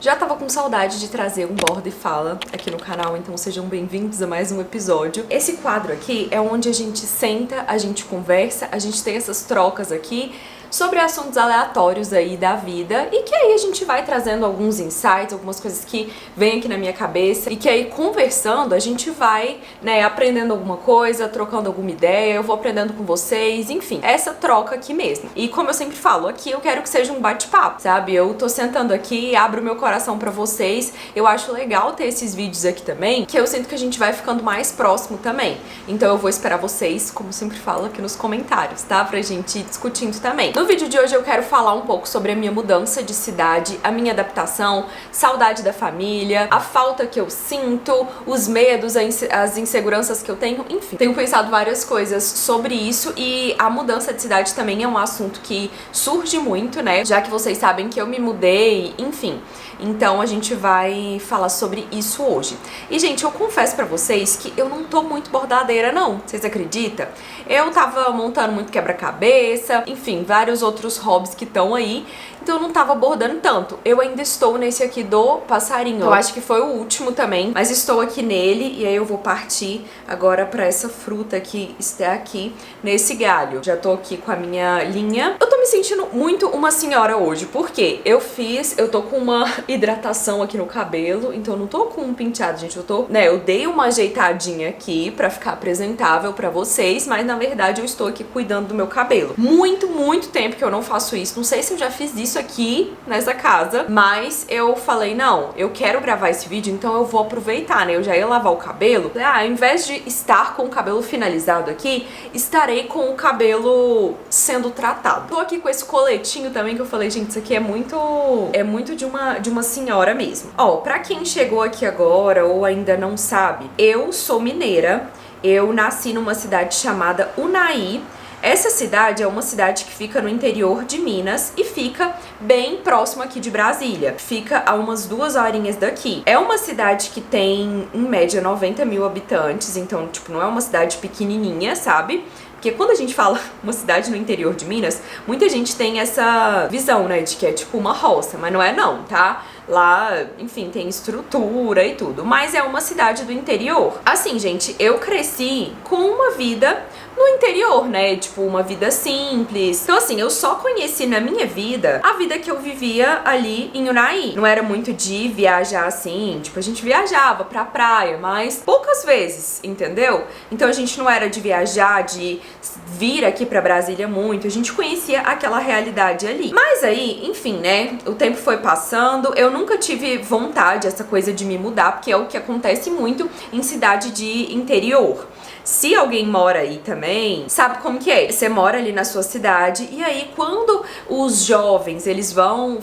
Já tava com saudade de trazer um Borda e Fala aqui no canal, então sejam bem-vindos a mais um episódio. Esse quadro aqui é onde a gente senta, a gente conversa, a gente tem essas trocas aqui sobre assuntos aleatórios aí da vida e que aí a gente vai trazendo alguns insights, algumas coisas que vêm aqui na minha cabeça e que aí conversando a gente vai, né, aprendendo alguma coisa, trocando alguma ideia, eu vou aprendendo com vocês, enfim, essa troca aqui mesmo. E como eu sempre falo, aqui eu quero que seja um bate-papo, sabe? Eu tô sentando aqui, abro meu coração pra vocês, eu acho legal ter esses vídeos aqui também, que eu sinto que a gente vai ficando mais próximo também. Então eu vou esperar vocês, como eu sempre falo, aqui nos comentários, tá? Pra gente ir discutindo também. No vídeo de hoje eu quero falar um pouco sobre a minha mudança de cidade, a minha adaptação, saudade da família, a falta que eu sinto, os medos, as inseguranças que eu tenho, enfim. Tenho pensado várias coisas sobre isso e a mudança de cidade também é um assunto que surge muito, né? Já que vocês sabem que eu me mudei, enfim. Então a gente vai falar sobre isso hoje. E, gente, eu confesso pra vocês que eu não tô muito bordadeira, não. Vocês acreditam? Eu tava montando muito quebra-cabeça, enfim, vários outros hobbies que estão aí. Então eu não tava bordando tanto. Eu ainda estou nesse aqui do passarinho. Eu acho que foi o último também, mas estou aqui nele e aí eu vou partir agora pra essa fruta que está aqui nesse galho. Já tô aqui com a minha linha. Eu tô me sentindo muito uma senhora hoje, porque eu tô com uma hidratação aqui no cabelo, então eu não tô com um penteado, gente, eu dei uma ajeitadinha aqui pra ficar apresentável pra vocês, mas na verdade eu estou aqui cuidando do meu cabelo. Muito tempo que eu não faço isso, não sei se eu já fiz isso aqui nessa casa, mas eu falei, não, eu quero gravar esse vídeo, então eu vou aproveitar, né, eu já ia lavar o cabelo, ao invés de estar com o cabelo finalizado aqui, estarei com o cabelo sendo tratado. Tô aqui com esse coletinho também que eu falei, gente, isso aqui é muito de uma senhora mesmo. Ó, pra quem chegou aqui agora ou ainda não sabe, eu sou mineira, eu nasci numa cidade chamada Unai. Essa cidade é uma cidade que fica no interior de Minas e fica bem próximo aqui de Brasília. Fica a umas 2 horinhas daqui. É uma cidade que tem, em média, 90 mil habitantes, então, tipo, não é uma cidade pequenininha, sabe? Porque quando a gente fala uma cidade no interior de Minas, muita gente tem essa visão, né, de que é tipo uma roça, mas não é não, tá? Lá, enfim, tem estrutura e tudo, mas é uma cidade do interior. Assim, gente, eu cresci com uma vida no interior, né, tipo, uma vida simples. Então, assim, eu só conheci na minha vida a vida que eu vivia ali em Unai. Não era muito de viajar assim, tipo, a gente viajava pra praia, mas poucas vezes, entendeu? Então a gente não era de viajar, de vir aqui pra Brasília muito, a gente conhecia aquela realidade ali. Mas aí, enfim, né, o tempo foi passando, eu nunca tive vontade, essa coisa de me mudar, porque é o que acontece muito em cidade de interior. Se alguém mora aí também, sabe como que é? Você mora ali na sua cidade e aí quando os jovens, eles vão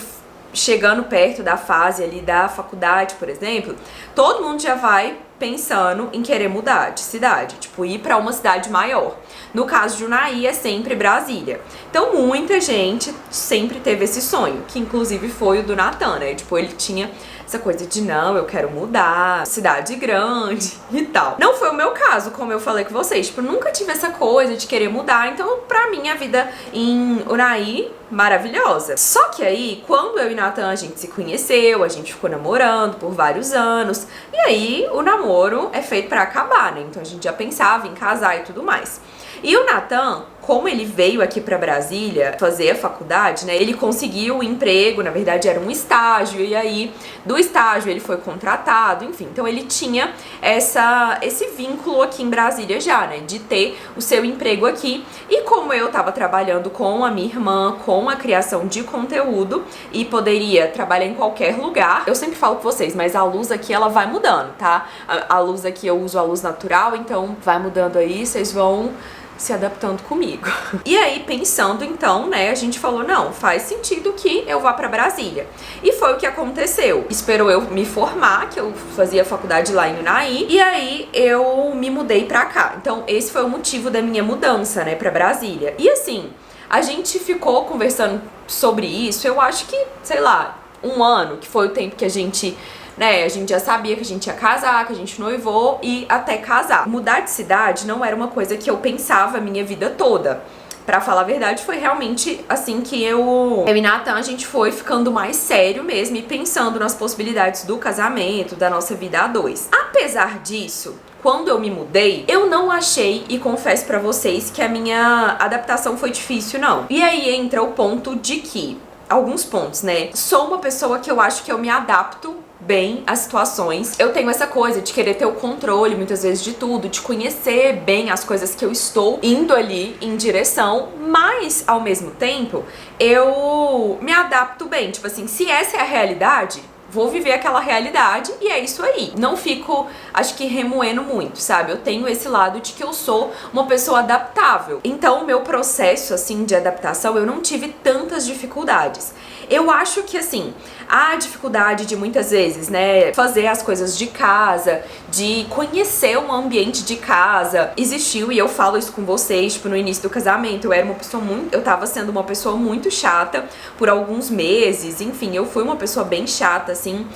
chegando perto da fase ali da faculdade, por exemplo, todo mundo já vai pensando em querer mudar de cidade, tipo, ir pra uma cidade maior. No caso de Unai, é sempre Brasília. Então, muita gente sempre teve esse sonho, que inclusive foi o do Natan, né? Tipo, ele tinha essa coisa de, não, eu quero mudar, cidade grande e tal. Não foi o meu caso, como eu falei com vocês. Tipo, nunca tive essa coisa de querer mudar. Então, pra mim, a vida em Unai, maravilhosa. Só que aí, quando eu e Natan a gente se conheceu, a gente ficou namorando por vários anos. E aí, o namoro é feito pra acabar, né? Então, a gente já pensava em casar e tudo mais. E o Natan, como ele veio aqui pra Brasília fazer a faculdade, né, ele conseguiu um emprego, na verdade era um estágio, e aí do estágio ele foi contratado, enfim. Então ele tinha esse vínculo aqui em Brasília já, né, de ter o seu emprego aqui. E como eu tava trabalhando com a minha irmã, com a criação de conteúdo, e poderia trabalhar em qualquer lugar, eu sempre falo com vocês, mas a luz aqui ela vai mudando, tá? A luz aqui eu uso a luz natural, então vai mudando aí, vocês vão se adaptando comigo. E aí, pensando então, né, a gente falou, não, faz sentido que eu vá pra Brasília. E foi o que aconteceu. Esperou eu me formar, que eu fazia faculdade lá em Unai, e aí eu me mudei pra cá. Então, esse foi o motivo da minha mudança, né, pra Brasília. E assim, a gente ficou conversando sobre isso, eu acho que, sei lá, 1 ano, que foi o tempo que a gente já sabia que a gente ia casar, que a gente noivou e até casar. Mudar de cidade não era uma coisa que eu pensava a minha vida toda. Pra falar a verdade, foi realmente assim que eu e Nathan, a gente foi ficando mais sério mesmo e pensando nas possibilidades do casamento, da nossa vida a dois. Apesar disso, quando eu me mudei, eu não achei, e confesso pra vocês, que a minha adaptação foi difícil, não. E aí entra o ponto de que, alguns pontos, né? Sou uma pessoa que eu acho que eu me adapto bem às situações. Eu tenho essa coisa de querer ter o controle muitas vezes de tudo, de conhecer bem as coisas que eu estou indo ali em direção, mas ao mesmo tempo eu me adapto bem. Tipo assim, se essa é a realidade, vou viver aquela realidade e é isso aí. Não fico, acho que, remoendo muito, sabe? Eu tenho esse lado de que eu sou uma pessoa adaptável. Então, o meu processo, assim, de adaptação, eu não tive tantas dificuldades. Eu acho que, assim, a dificuldade de muitas vezes, né, fazer as coisas de casa, de conhecer um ambiente de casa, existiu, e eu falo isso com vocês, tipo, no início do casamento, eu tava sendo uma pessoa muito chata por alguns meses, enfim, eu fui uma pessoa bem chata, assim,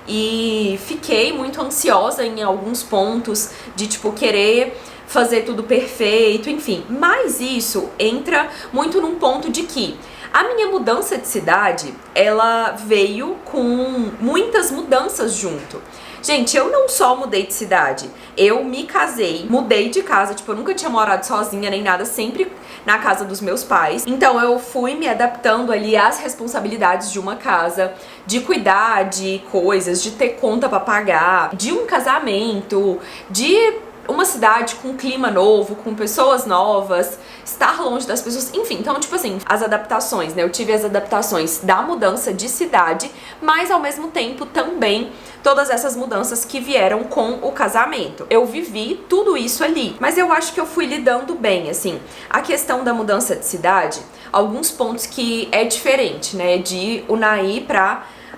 e fiquei muito ansiosa em alguns pontos de, tipo, querer fazer tudo perfeito, enfim. Mas isso entra muito num ponto de que a minha mudança de cidade, ela veio com muitas mudanças junto. Gente, eu não só mudei de cidade, eu me casei, mudei de casa, tipo, eu nunca tinha morado sozinha nem nada, sempre na casa dos meus pais. Então eu fui me adaptando ali às responsabilidades de uma casa, de cuidar de coisas, de ter conta pra pagar, de um casamento, de uma cidade com clima novo, com pessoas novas, estar longe das pessoas, enfim. Então, tipo assim, as adaptações, né? Eu tive as adaptações da mudança de cidade, mas ao mesmo tempo também todas essas mudanças que vieram com o casamento. Eu vivi tudo isso ali, mas eu acho que eu fui lidando bem, assim. A questão da mudança de cidade, alguns pontos que é diferente, né? De Unai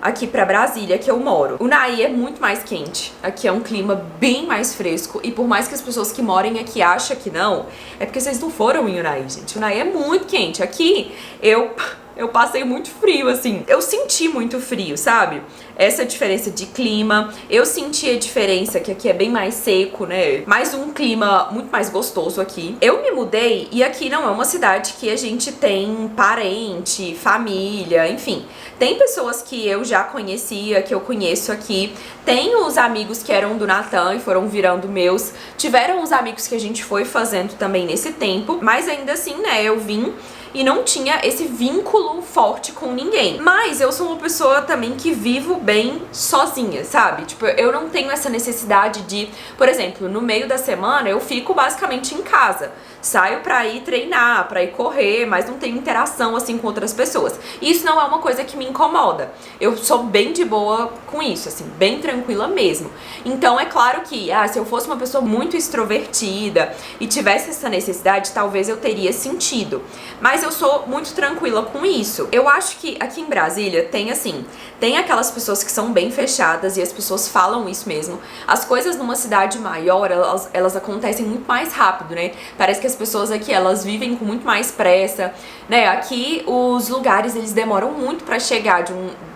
aqui pra Brasília, que eu moro. Unai é muito mais quente. Aqui é um clima bem mais fresco. E por mais que as pessoas que morem aqui achem que não, é porque vocês não foram em Unai, gente. Unai é muito quente. Aqui, eu passei muito frio, assim. Eu senti muito frio, sabe? Essa diferença de clima. Eu senti a diferença que aqui é bem mais seco, né? Mais um clima muito mais gostoso aqui. Eu me mudei e aqui não é uma cidade que a gente tem parente, família, enfim. Tem pessoas que eu já conhecia, que eu conheço aqui. Tem os amigos que eram do Nathan e foram virando meus. Tiveram os amigos que a gente foi fazendo também nesse tempo. Mas ainda assim, né, eu vim e não tinha esse vínculo forte com ninguém. Mas eu sou uma pessoa também que vivo bem sozinha, sabe? Tipo, eu não tenho essa necessidade de, por exemplo, no meio da semana eu fico basicamente em casa. Saio pra ir treinar, pra ir correr, mas não tenho interação assim com outras pessoas. E isso não é uma coisa que me incomoda. Eu sou bem de boa com isso, assim, bem tranquila mesmo. Então é claro que, se eu fosse uma pessoa muito extrovertida e tivesse essa necessidade, talvez eu teria sentido. Mas eu sou muito tranquila com isso. Eu acho que aqui em Brasília tem assim, tem aquelas pessoas que são bem fechadas e as pessoas falam isso mesmo. As coisas numa cidade maior, elas acontecem muito mais rápido, né? Parece que as pessoas aqui, elas vivem com muito mais pressa, né? Aqui os lugares, eles demoram muito pra chegar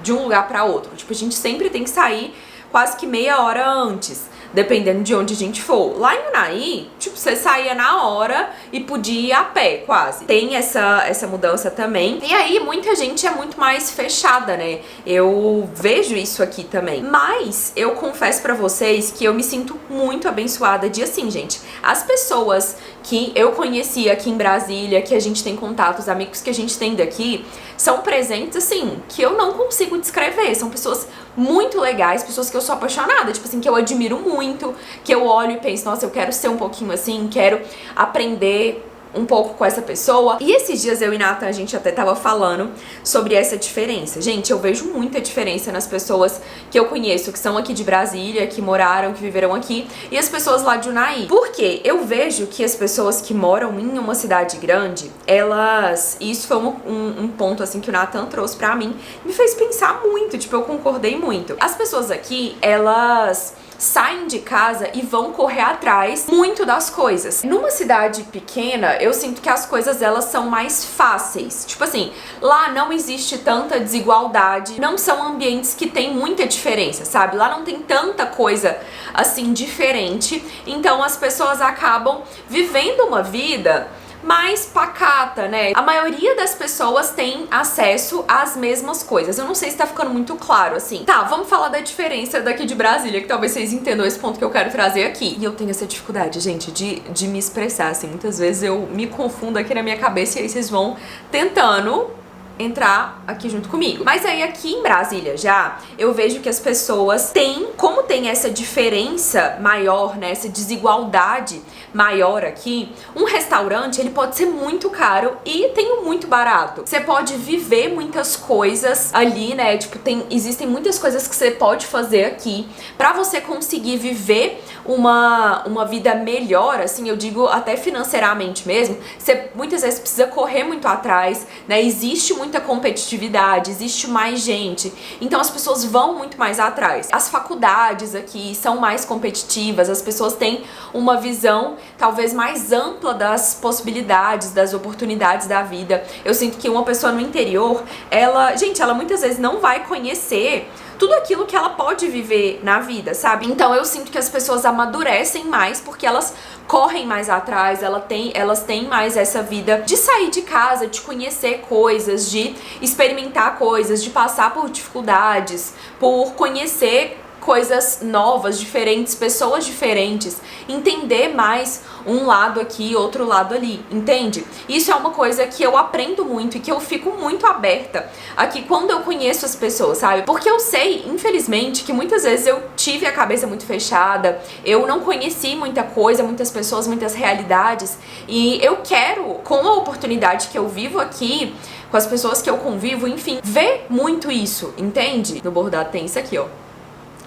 de um lugar pra outro. Tipo, a gente sempre tem que sair quase que meia hora antes, dependendo de onde a gente for. Lá em Unai, tipo, você saía na hora e podia ir a pé, quase. Tem essa mudança também. E aí, muita gente é muito mais fechada, né? Eu vejo isso aqui também. Mas, eu confesso pra vocês que eu me sinto muito abençoada de, assim, gente, as pessoas que eu conheci aqui em Brasília, que a gente tem contato, os amigos que a gente tem daqui, são presentes, assim, que eu não consigo descrever. São pessoas muito legais, pessoas que eu sou apaixonada, tipo assim, que eu admiro muito, que eu olho e penso, nossa, eu quero ser um pouquinho assim, quero aprender um pouco com essa pessoa. E esses dias eu e Nathan, a gente até tava falando sobre essa diferença. Gente, eu vejo muita diferença nas pessoas que eu conheço, que são aqui de Brasília, que moraram, que viveram aqui, e as pessoas lá de Unai. Porque eu vejo que as pessoas que moram em uma cidade grande, elas... E isso foi um ponto, assim, que o Nathan trouxe pra mim, me fez pensar muito, tipo, eu concordei muito. As pessoas aqui, elas saem de casa e vão correr atrás muito das coisas. Numa cidade pequena, eu sinto que as coisas, elas são mais fáceis. Tipo assim, lá não existe tanta desigualdade, não são ambientes que tem muita diferença, sabe? Lá não tem tanta coisa, assim, diferente. Então as pessoas acabam vivendo uma vida mais pacata, né? A maioria das pessoas tem acesso às mesmas coisas. Eu não sei se tá ficando muito claro, assim. Tá, vamos falar da diferença daqui de Brasília, que talvez vocês entendam esse ponto que eu quero trazer aqui. E eu tenho essa dificuldade, gente, de me expressar, assim. Muitas vezes eu me confundo aqui na minha cabeça e aí vocês vão tentando entrar aqui junto comigo. Mas aí aqui em Brasília já, eu vejo que as pessoas têm, como tem essa diferença maior, né, essa desigualdade maior aqui, um restaurante, ele pode ser muito caro e tem um muito barato. Você pode viver muitas coisas ali, né, tipo, existem muitas coisas que você pode fazer aqui pra você conseguir viver uma vida melhor, assim, eu digo até financeiramente mesmo. Você muitas vezes precisa correr muito atrás, né, existe muita competitividade, existe mais gente, então as pessoas vão muito mais atrás. As faculdades aqui são mais competitivas, as pessoas têm uma visão talvez mais ampla das possibilidades, das oportunidades da vida. Eu sinto que uma pessoa no interior, ela muitas vezes não vai conhecer tudo aquilo que ela pode viver na vida, sabe? Então eu sinto que as pessoas amadurecem mais porque elas correm mais atrás, elas têm mais essa vida de sair de casa, de conhecer coisas, de experimentar coisas, de passar por dificuldades, por conhecer coisas novas, diferentes, pessoas diferentes, entender mais um lado aqui, outro lado ali, entende? Isso é uma coisa que eu aprendo muito e que eu fico muito aberta aqui quando eu conheço as pessoas, sabe? Porque eu sei, infelizmente, que muitas vezes eu tive a cabeça muito fechada, eu não conheci muita coisa, muitas pessoas, muitas realidades, e eu quero, com a oportunidade que eu vivo aqui, com as pessoas que eu convivo, enfim, ver muito isso, entende? No bordado tem isso aqui, ó.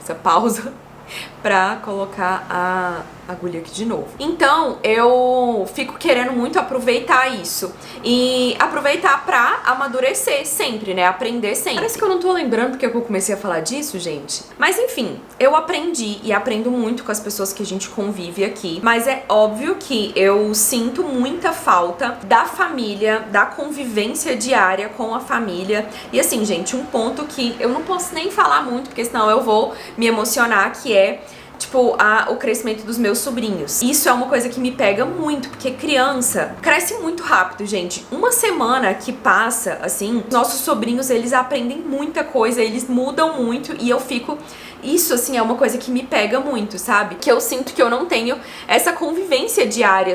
Essa pausa pra colocar a agulha aqui de novo. Então, eu fico querendo muito aproveitar isso e aproveitar pra amadurecer sempre, né? Aprender sempre. Parece que eu não tô lembrando porque eu comecei a falar disso, gente. Mas enfim, eu aprendi e aprendo muito com as pessoas que a gente convive aqui. Mas é óbvio que eu sinto muita falta da família, da convivência diária com a família. E assim, gente, um ponto que eu não posso nem falar muito, porque senão eu vou me emocionar, que é tipo, o crescimento dos meus sobrinhos. Isso é uma coisa que me pega muito, porque criança cresce muito rápido, gente. Uma semana que passa, assim, nossos sobrinhos, eles aprendem muita coisa, eles mudam muito e eu fico... Isso, assim, é uma coisa que me pega muito, sabe? Que eu sinto que eu não tenho essa convivência diária,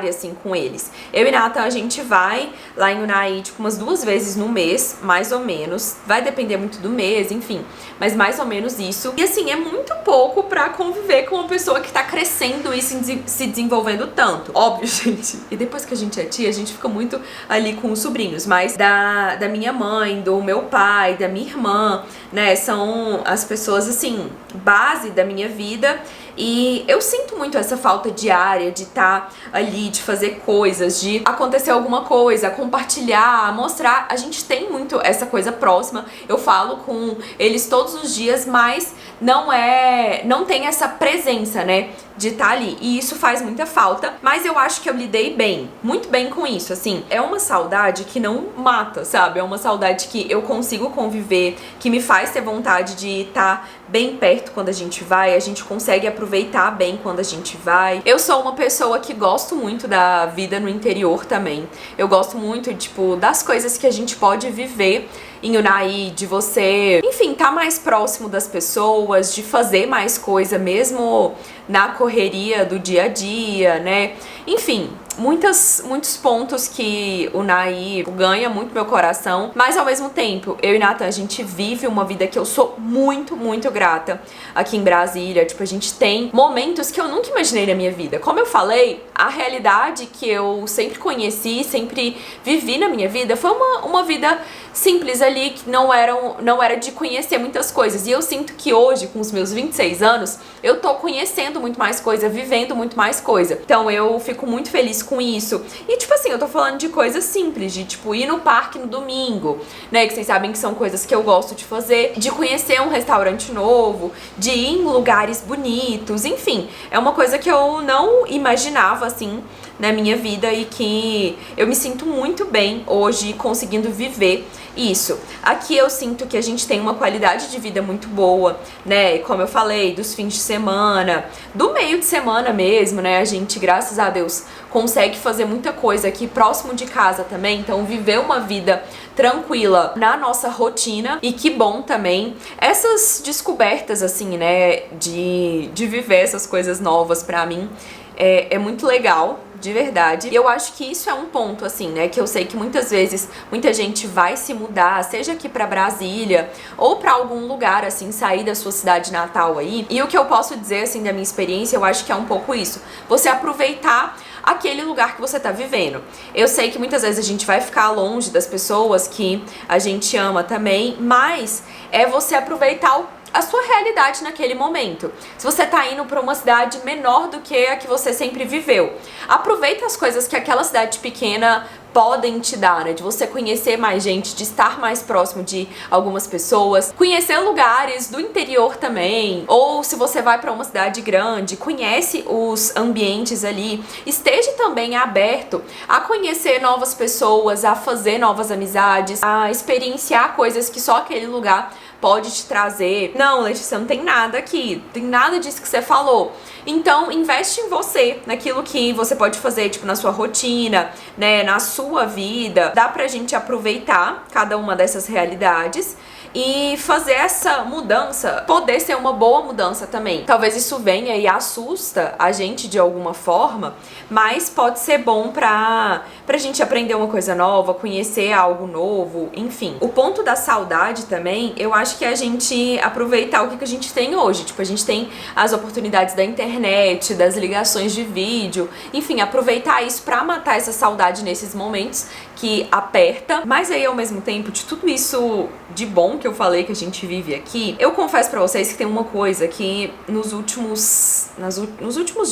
assim, com eles. Eu e Nathan, a gente vai lá em Unai, tipo, umas 2 vezes no mês, mais ou menos. Vai depender muito do mês, enfim. Mas mais ou menos isso. E, assim, é muito pouco pra conviver com uma pessoa que tá crescendo e se desenvolvendo tanto. Óbvio, gente. E depois que a gente é tia, a gente fica muito ali com os sobrinhos. Mas da minha mãe, do meu pai, da minha irmã, né? São as pessoas, assim, base da minha vida. E eu sinto muito essa falta diária de estar ali, de fazer coisas, de acontecer alguma coisa, compartilhar, mostrar. A gente tem muito essa coisa próxima. Eu falo com eles todos os dias, mas não tem essa presença, né, de estar ali. E isso faz muita falta, mas eu acho que eu lidei bem, muito bem com isso, assim. É uma saudade que não mata, sabe? É uma saudade que eu consigo conviver, que me faz ter vontade de estar bem perto quando a gente vai, a gente consegue aproveitar bem quando a gente vai. Eu sou uma pessoa que gosto muito da vida no interior também. Eu gosto muito, tipo, das coisas que a gente pode viver em Unai, de você, enfim, tá mais próximo das pessoas, de fazer mais coisa mesmo na correria do dia a dia, né? Enfim, muitos pontos que o Unai ganha muito meu coração, mas ao mesmo tempo, eu e Nathan, a gente vive uma vida que eu sou muito, muito grata aqui em Brasília. Tipo, a gente tem momentos que eu nunca imaginei na minha vida. Como eu falei, a realidade que eu sempre conheci, sempre vivi na minha vida foi uma vida simples ali, que não era de conhecer muitas coisas. E eu sinto que hoje, com os meus 26 anos, eu tô conhecendo muito mais coisa, vivendo muito mais coisa. Então eu fico muito feliz com isso. E tipo assim, eu tô falando de coisas simples, de tipo ir no parque no domingo, né, que vocês sabem que são coisas que eu gosto de fazer, de conhecer um restaurante novo, de ir em lugares bonitos, enfim, é uma coisa que eu não imaginava, assim, na minha vida e que eu me sinto muito bem hoje conseguindo viver isso. Aqui eu sinto que a gente tem uma qualidade de vida muito boa, né? Como eu falei, dos fins de semana, do meio de semana mesmo, né? A gente, graças a Deus, consegue fazer muita coisa aqui próximo de casa também, então viver uma vida tranquila na nossa rotina. E que bom também essas descobertas, assim, né, de viver essas coisas novas pra mim. É muito legal, de verdade. E eu acho que isso é um ponto, assim, né, que eu sei que muitas vezes muita gente vai se mudar, seja aqui pra Brasília ou pra algum lugar, assim, sair da sua cidade natal aí. E o que eu posso dizer, assim, da minha experiência, eu acho que é um pouco isso. Você aproveitar aquele lugar que você tá vivendo. Eu sei que muitas vezes a gente vai ficar longe das pessoas que a gente ama também, mas é você aproveitar a sua realidade naquele momento. Se você tá indo pra uma cidade menor do que a que você sempre viveu, aproveita as coisas que aquela cidade pequena podem te dar, né? De você conhecer mais gente, de estar mais próximo de algumas pessoas, conhecer lugares do interior também, ou se você vai pra uma cidade grande, conhece os ambientes ali, esteja também aberto a conhecer novas pessoas, a fazer novas amizades, a experienciar coisas que só aquele lugar pode te trazer. Não, Letícia, não tem nada aqui, tem nada disso que você falou. Então, investe em você, naquilo que você pode fazer, tipo, na sua rotina, né, na sua vida. Dá pra gente aproveitar cada uma dessas realidades e fazer essa mudança poder ser uma boa mudança também. Talvez isso venha e assusta a gente de alguma forma, mas pode ser bom pra gente aprender uma coisa nova, conhecer algo novo, enfim. O ponto da saudade também, eu acho que é a gente aproveitar o que a gente tem hoje. Tipo, a gente tem as oportunidades da internet, das ligações de vídeo, enfim, aproveitar isso pra matar essa saudade nesses momentos que aperta. Mas aí, ao mesmo tempo, de tudo isso de bom que eu falei que a gente vive aqui, eu confesso pra vocês que tem uma coisa que nos últimos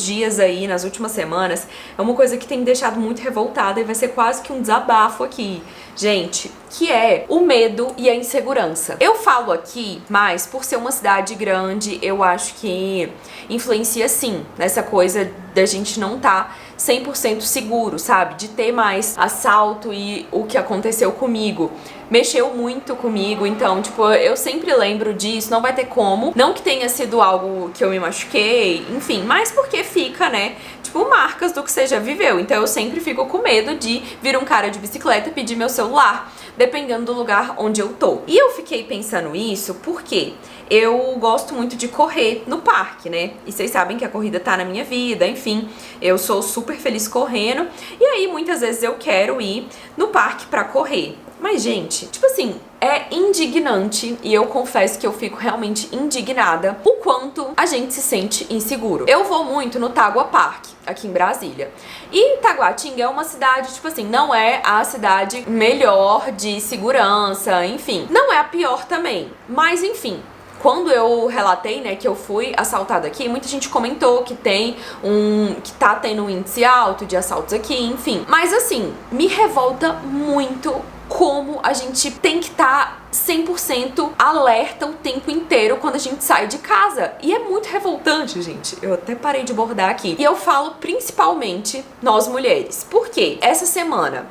dias aí, nas últimas semanas, é uma coisa que tem me deixado muito revoltada e vai ser quase que um desabafo aqui, gente, que é o medo e a insegurança. Eu falo aqui, mas por ser uma cidade grande, eu acho que influencia sim nessa coisa da gente não tá 100% seguro, sabe? De ter mais assalto e o que aconteceu comigo mexeu muito comigo, então, tipo, eu sempre lembro disso, não vai ter como. Não que tenha sido algo que eu me machuquei, enfim, mas porque fica, né, tipo, marcas do que você já viveu. Então eu sempre fico com medo de vir um cara de bicicleta e pedir meu celular, dependendo do lugar onde eu tô. E eu fiquei pensando isso porque eu gosto muito de correr no parque, né? E vocês sabem que a corrida tá na minha vida, enfim, eu sou super feliz correndo. E aí, muitas vezes eu quero ir no parque pra correr. Mas, gente, tipo assim, é indignante e eu confesso que eu fico realmente indignada o quanto a gente se sente inseguro. Eu vou muito no Tagua Park, aqui em Brasília. E Taguatinga é uma cidade, tipo assim, não é a cidade melhor de segurança, enfim. Não é a pior também, mas enfim. Quando eu relatei, né, que eu fui assaltada aqui, muita gente comentou que que tá tendo um índice alto de assaltos aqui, enfim. Mas assim, me revolta muito como a gente tem que estar 100% alerta o tempo inteiro quando a gente sai de casa. E é muito revoltante, gente. Eu até parei de bordar aqui. E eu falo principalmente nós mulheres. Por quê? Essa semana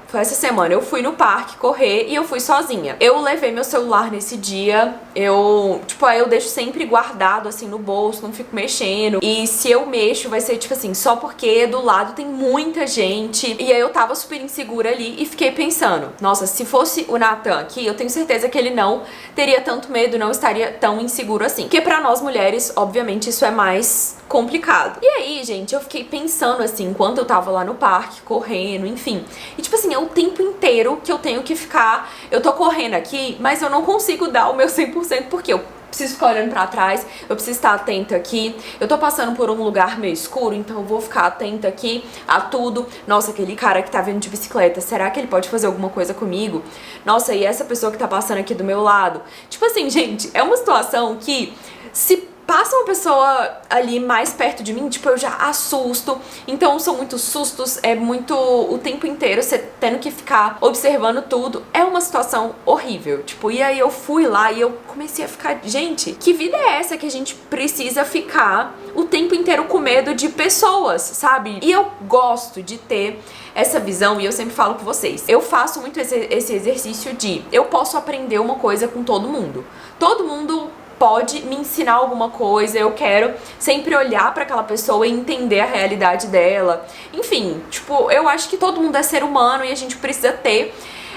eu fui no parque correr e eu fui sozinha. Eu levei meu celular nesse dia. Aí eu deixo sempre guardado assim no bolso, não fico mexendo. E se eu mexo, vai ser tipo assim, só porque do lado tem muita gente. E aí eu tava super insegura ali e fiquei pensando, nossa, se fosse o Nathan aqui, eu tenho certeza que ele não teria tanto medo, não estaria tão inseguro assim. Porque pra nós mulheres, obviamente, isso é mais complicado. E aí, gente, eu fiquei pensando assim, enquanto eu tava lá no parque, correndo, enfim. E tipo assim, é o tempo inteiro que eu tenho que ficar... Eu tô correndo aqui, mas eu não consigo dar o meu 100% porque eu preciso ficar olhando pra trás, eu preciso estar atenta aqui. Eu tô passando por um lugar meio escuro, então eu vou ficar atenta aqui a tudo. Nossa, aquele cara que tá vindo de bicicleta, será que ele pode fazer alguma coisa comigo? Nossa, e essa pessoa que tá passando aqui do meu lado? Tipo assim, gente, é uma situação que se passa uma pessoa ali mais perto de mim, tipo, eu já assusto. Então são muitos sustos, é muito o tempo inteiro você tendo que ficar observando tudo. É uma situação horrível, tipo, e aí eu fui lá e eu comecei a ficar, gente, que vida é essa que a gente precisa ficar o tempo inteiro com medo de pessoas, sabe? E eu gosto de ter essa visão, e eu sempre falo com vocês, eu faço muito esse exercício de eu posso aprender uma coisa com todo mundo. Todo mundo pode me ensinar alguma coisa, eu quero sempre olhar pra aquela pessoa e entender a realidade dela. Enfim, tipo, eu acho que todo mundo é ser humano e a gente precisa ter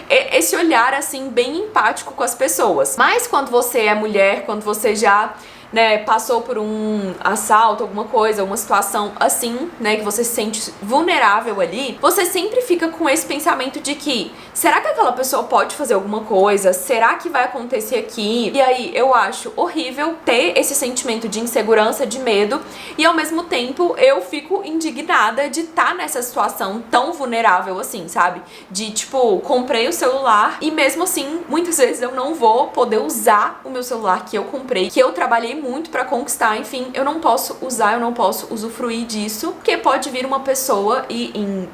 esse olhar, assim, bem empático com as pessoas. Mas quando você é mulher, quando você já, né, passou por um assalto, alguma coisa, uma situação assim, né, que você se sente vulnerável ali, você sempre fica com esse pensamento de que, será que aquela pessoa pode fazer alguma coisa? Será que vai acontecer aqui? E aí, eu acho horrível ter esse sentimento de insegurança, de medo, e ao mesmo tempo, eu fico indignada de estar nessa situação tão vulnerável assim, sabe? De, tipo, comprei o celular e mesmo assim, muitas vezes eu não vou poder usar o meu celular que eu comprei, que eu trabalhei muito pra conquistar, enfim, eu não posso usar, eu não posso usufruir disso, porque pode vir uma pessoa e em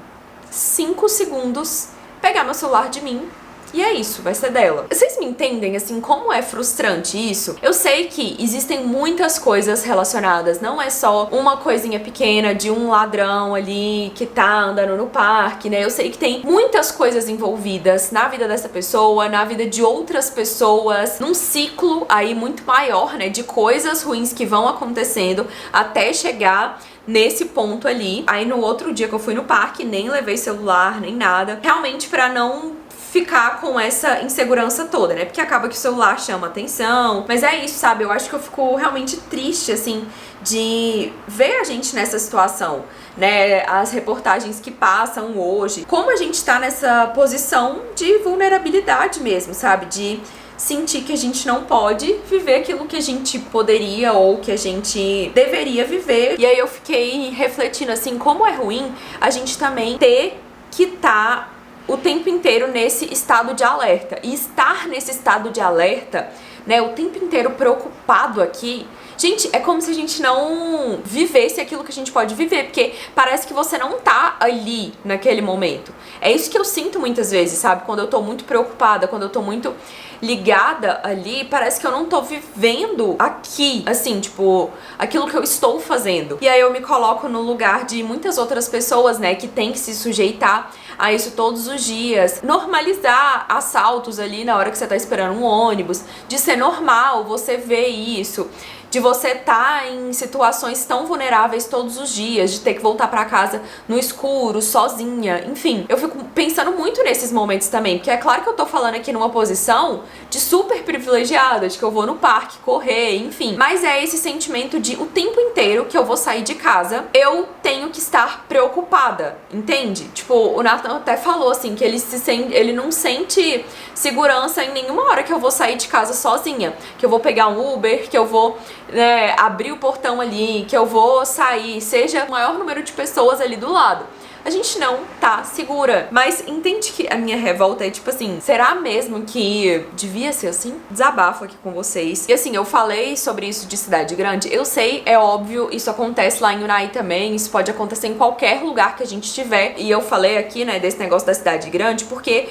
5 segundos pegar meu celular de mim. E é isso, vai ser dela. Vocês me entendem, assim, como é frustrante isso? Eu sei que existem muitas coisas relacionadas, não é só uma coisinha pequena de um ladrão ali que tá andando no parque, né? Eu sei que tem muitas coisas envolvidas na vida dessa pessoa, na vida de outras pessoas, num ciclo aí muito maior, né? De coisas ruins que vão acontecendo até chegar nesse ponto ali. Aí no outro dia que eu fui no parque, nem levei celular, nem nada. Realmente pra não ficar com essa insegurança toda, né? Porque acaba que o celular chama atenção. Mas é isso, sabe? Eu acho que eu fico realmente triste, assim, de ver a gente nessa situação, né? As reportagens que passam hoje. Como a gente tá nessa posição de vulnerabilidade mesmo, sabe? De sentir que a gente não pode viver aquilo que a gente poderia ou que a gente deveria viver. E aí eu fiquei refletindo, assim, como é ruim a gente também ter que tá o tempo inteiro nesse estado de alerta. E estar nesse estado de alerta, né, o tempo inteiro preocupado aqui, gente, é como se a gente não vivesse aquilo que a gente pode viver, porque parece que você não tá ali naquele momento. É isso que eu sinto muitas vezes, sabe? Quando eu tô muito preocupada, quando eu tô muito ligada ali, parece que eu não tô vivendo aqui, assim, tipo, aquilo que eu estou fazendo. E aí eu me coloco no lugar de muitas outras pessoas, né, que tem que se sujeitar a isso todos os dias. Normalizar assaltos ali na hora que você tá esperando um ônibus, de ser normal você ver isso, de você estar em situações tão vulneráveis todos os dias, de ter que voltar pra casa no escuro, sozinha, enfim. Eu fico pensando muito nesses momentos também, porque é claro que eu tô falando aqui numa posição de super privilegiada, de que eu vou no parque correr, enfim. Mas é esse sentimento de o tempo inteiro que eu vou sair de casa, eu tenho que estar preocupada, entende? Tipo, o Nathan até falou assim, que ele não sente segurança em nenhuma hora que eu vou sair de casa sozinha, que eu vou pegar um Uber, que eu vou, né, abrir o portão ali, que eu vou sair, seja o maior número de pessoas ali do lado. A gente não tá segura. Mas entende que a minha revolta é tipo assim, será mesmo que devia ser assim? Desabafo aqui com vocês. E assim, eu falei sobre isso de cidade grande. Eu sei, é óbvio, isso acontece lá em Unai também. Isso pode acontecer em qualquer lugar que a gente estiver. E eu falei aqui, né, desse negócio da cidade grande, porque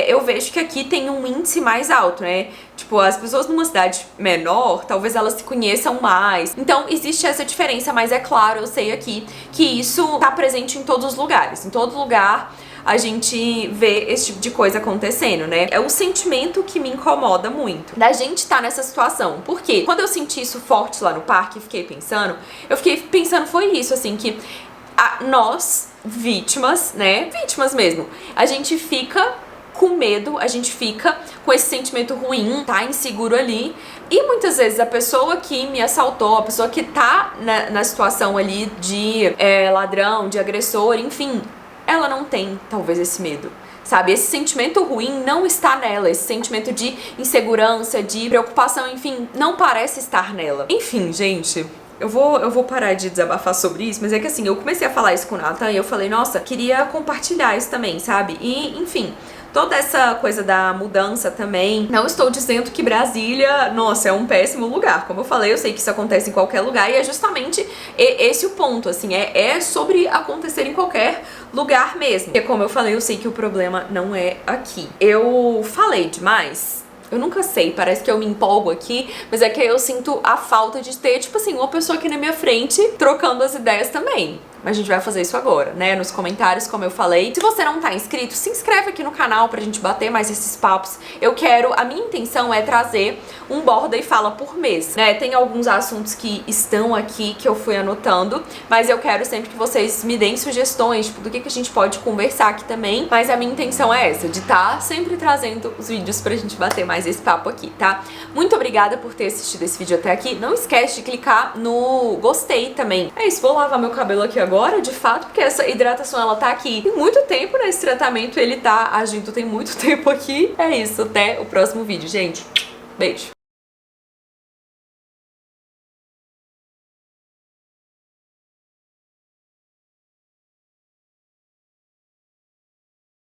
eu vejo que aqui tem um índice mais alto, né? Tipo, as pessoas numa cidade menor, talvez elas se conheçam mais. Então, existe essa diferença, mas é claro, eu sei aqui que isso tá presente em todos os lugares. Em todo lugar a gente vê esse tipo de coisa acontecendo, né? É o sentimento que me incomoda muito, da gente tá nessa situação. Por quê? Quando eu senti isso forte lá no parque, eu fiquei pensando foi isso, assim, que nós, vítimas, né? Vítimas mesmo. A gente fica com medo, a gente fica com esse sentimento ruim, tá inseguro ali. E muitas vezes a pessoa que me assaltou, a pessoa que tá na situação ali de ladrão, de agressor, enfim, ela não tem talvez esse medo, sabe? Esse sentimento ruim não está nela, esse sentimento de insegurança, de preocupação, enfim, não parece estar nela. Enfim, gente, eu vou parar de desabafar sobre isso, mas é que assim, eu comecei a falar isso com o Nathan e eu falei, nossa, queria compartilhar isso também, sabe? E, enfim, toda essa coisa da mudança também. Não estou dizendo que Brasília, nossa, é um péssimo lugar. Como eu falei, eu sei que isso acontece em qualquer lugar e é justamente esse o ponto, assim, é sobre acontecer em qualquer lugar mesmo. Porque como eu falei, eu sei que o problema não é aqui. Eu falei demais? Eu nunca sei, parece que eu me empolgo aqui, mas é que eu sinto a falta de ter, tipo assim, uma pessoa aqui na minha frente trocando as ideias também. Mas a gente vai fazer isso agora, né? Nos comentários, como eu falei. Se você não tá inscrito, se inscreve aqui no canal pra gente bater mais esses papos. A minha intenção é trazer um Borda e Fala por mês, né? Tem alguns assuntos que estão aqui que eu fui anotando, mas eu quero sempre que vocês me deem sugestões, tipo, do que a gente pode conversar aqui também. Mas a minha intenção é essa, de estar sempre trazendo os vídeos pra gente bater mais esse papo aqui, tá? Muito obrigada por ter assistido esse vídeo até aqui. Não esquece de clicar no gostei também. É isso, vou lavar meu cabelo aqui agora, de fato, porque essa hidratação, ela tá aqui tem muito tempo, né? Esse tratamento, ele tá agindo tem muito tempo aqui. É isso, até o próximo vídeo, gente. Beijo!